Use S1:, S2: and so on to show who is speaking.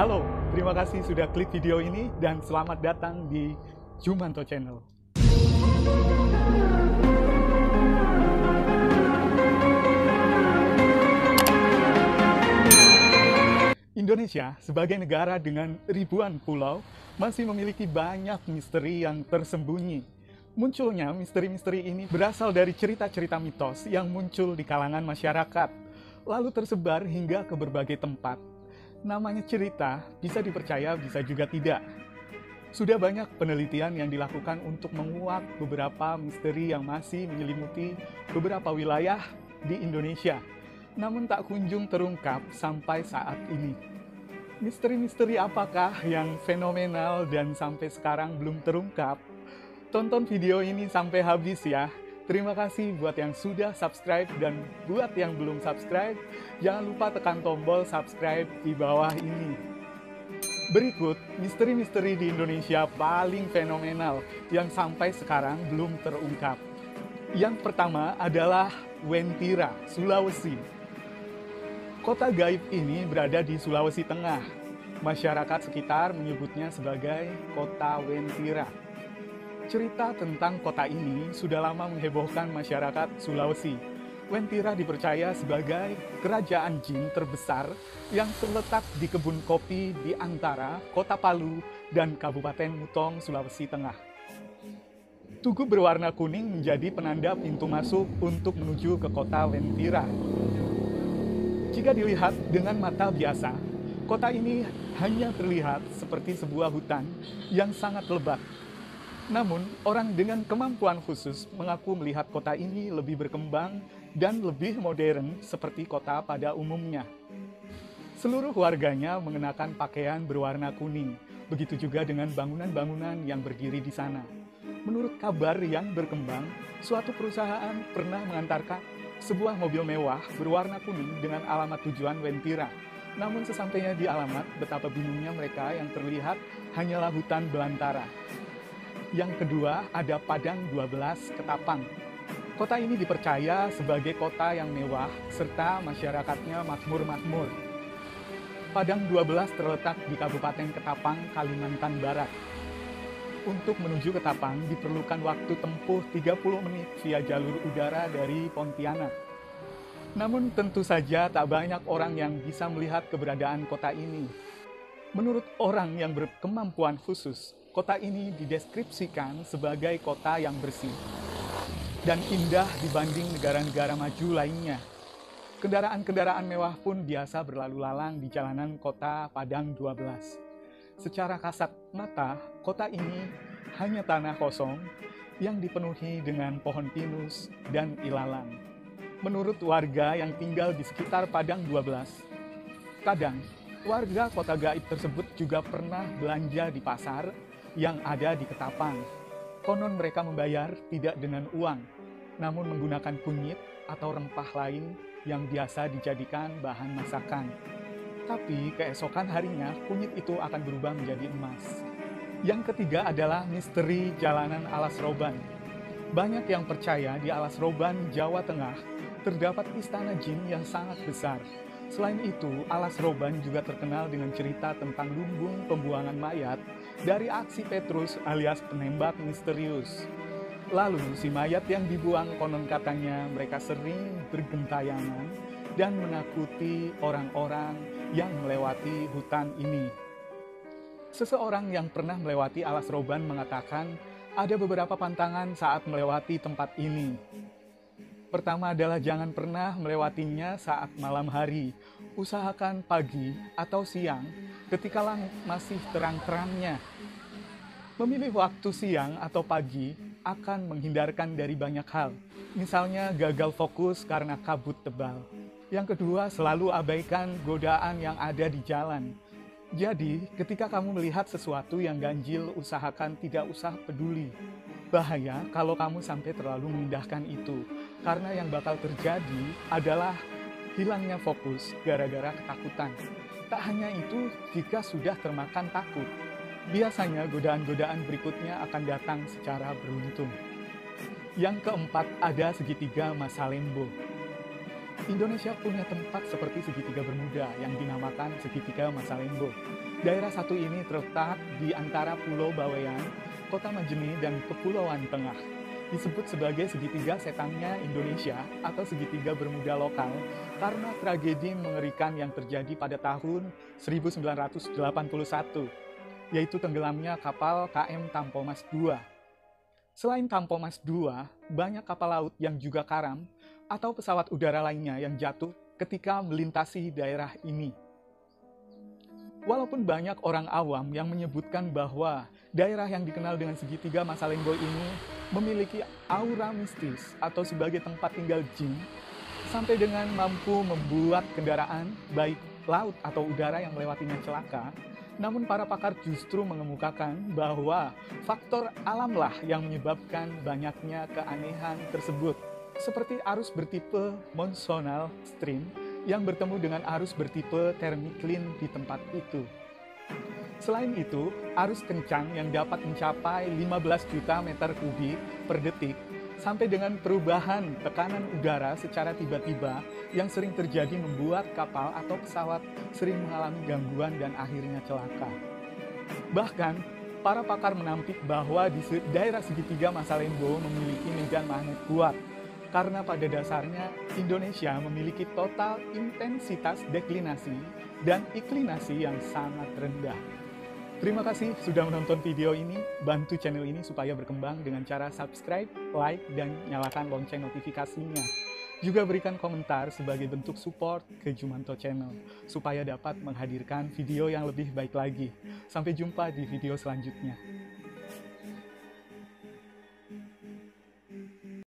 S1: Halo, terima kasih sudah klik video ini dan selamat datang di Jumanto Channel. Indonesia sebagai negara dengan ribuan pulau masih memiliki banyak misteri yang tersembunyi. Munculnya misteri-misteri ini berasal dari cerita-cerita mitos yang muncul di kalangan masyarakat, lalu tersebar hingga ke berbagai tempat. Namanya cerita, bisa dipercaya, bisa juga tidak. Sudah banyak penelitian yang dilakukan untuk menguak beberapa misteri yang masih menyelimuti beberapa wilayah di Indonesia, namun tak kunjung terungkap sampai saat ini. Misteri-misteri apakah yang fenomenal dan sampai sekarang belum terungkap? Tonton video ini sampai habis ya. Terima kasih buat yang sudah subscribe dan buat yang belum subscribe, jangan lupa tekan tombol subscribe di bawah ini. Berikut misteri-misteri di Indonesia paling fenomenal yang sampai sekarang belum terungkap. Yang pertama adalah Wentira, Sulawesi. Kota gaib ini berada di Sulawesi Tengah. Masyarakat sekitar menyebutnya sebagai Kota Wentira. Cerita tentang kota ini sudah lama menghebohkan masyarakat Sulawesi. Wentira dipercaya sebagai kerajaan jin terbesar yang terletak di kebun kopi di antara Kota Palu dan Kabupaten Mutong, Sulawesi Tengah. Tugu berwarna kuning menjadi penanda pintu masuk untuk menuju ke kota Wentira. Jika dilihat dengan mata biasa, kota ini hanya terlihat seperti sebuah hutan yang sangat lebat. Namun, orang dengan kemampuan khusus mengaku melihat kota ini lebih berkembang dan lebih modern seperti kota pada umumnya. Seluruh warganya mengenakan pakaian berwarna kuning, begitu juga dengan bangunan-bangunan yang berdiri di sana. Menurut kabar yang berkembang, suatu perusahaan pernah mengantarkan sebuah mobil mewah berwarna kuning dengan alamat tujuan Wentira. Namun sesampainya di alamat, betapa bingungnya mereka yang terlihat hanyalah hutan belantara. Yang kedua, ada Padang 12 Ketapang. Kota ini dipercaya sebagai kota yang mewah, serta masyarakatnya makmur-makmur. Padang 12 terletak di Kabupaten Ketapang, Kalimantan Barat. Untuk menuju Ketapang diperlukan waktu tempuh 30 menit via jalur udara dari Pontianak. Namun tentu saja tak banyak orang yang bisa melihat keberadaan kota ini. Menurut orang yang berkemampuan khusus, kota ini dideskripsikan sebagai kota yang bersih dan indah dibanding negara-negara maju lainnya. Kendaraan-kendaraan mewah pun biasa berlalu lalang di jalanan kota Padang 12. Secara kasat mata, kota ini hanya tanah kosong yang dipenuhi dengan pohon pinus dan ilalang. Menurut warga yang tinggal di sekitar Padang 12, kadang warga kota gaib tersebut juga pernah belanja di pasar yang ada di Ketapang. Konon mereka membayar tidak dengan uang, namun menggunakan kunyit atau rempah lain yang biasa dijadikan bahan masakan. Tapi keesokan harinya kunyit itu akan berubah menjadi emas. Yang ketiga adalah misteri jalanan Alas Roban. Banyak yang percaya di Alas Roban, Jawa Tengah, terdapat istana jin yang sangat besar. Selain itu, Alas Roban juga terkenal dengan cerita tentang lumbung pembuangan mayat dari aksi Petrus alias penembak misterius. Lalu, si mayat yang dibuang konon katanya mereka sering bergentayangan dan menakuti orang-orang yang melewati hutan ini. Seseorang yang pernah melewati Alas Roban mengatakan ada beberapa pantangan saat melewati tempat ini. Pertama adalah jangan pernah melewatinya saat malam hari. Usahakan pagi atau siang ketika langit masih terang-terangnya. Memilih waktu siang atau pagi akan menghindarkan dari banyak hal. Misalnya gagal fokus karena kabut tebal. Yang kedua, selalu abaikan godaan yang ada di jalan. Jadi, ketika kamu melihat sesuatu yang ganjil, usahakan tidak usah peduli. Bahaya kalau kamu sampai terlalu memindahkan itu. Karena yang bakal terjadi adalah hilangnya fokus gara-gara ketakutan. Tak hanya itu, jika sudah termakan takut, biasanya godaan-godaan berikutnya akan datang secara beruntun. Yang keempat, ada segitiga Masalembo. Indonesia punya tempat seperti segitiga Bermuda yang dinamakan segitiga Masalembo. Daerah satu ini terletak di antara Pulau Bawean, Kota Majene, dan Kepulauan Tengah. Disebut sebagai segitiga setannya Indonesia atau segitiga Bermuda lokal karena tragedi mengerikan yang terjadi pada tahun 1981, yaitu tenggelamnya kapal KM Tampomas II. Selain Tampomas II, banyak kapal laut yang juga karam atau pesawat udara lainnya yang jatuh ketika melintasi daerah ini. Walaupun banyak orang awam yang menyebutkan bahwa daerah yang dikenal dengan segitiga Masalembo ini memiliki aura mistis atau sebagai tempat tinggal jin, sampai dengan mampu membuat kendaraan baik laut atau udara yang melewatinya celaka, namun para pakar justru mengemukakan bahwa faktor alamlah yang menyebabkan banyaknya keanehan tersebut, seperti arus bertipe monsonal stream yang bertemu dengan arus bertipe thermocline di tempat itu. Selain itu, arus kencang yang dapat mencapai 15 juta meter kubik per detik sampai dengan perubahan tekanan udara secara tiba-tiba yang sering terjadi membuat kapal atau pesawat sering mengalami gangguan dan akhirnya celaka. Bahkan, para pakar menampik bahwa di daerah segitiga Masalembo memiliki medan magnet kuat, karena pada dasarnya Indonesia memiliki total intensitas deklinasi dan iklinasi yang sangat rendah. Terima kasih sudah menonton video ini. Bantu channel ini supaya berkembang dengan cara subscribe, like, dan nyalakan lonceng notifikasinya. Juga berikan komentar sebagai bentuk support ke Jumanto Channel supaya dapat menghadirkan video yang lebih baik lagi. Sampai jumpa di video selanjutnya.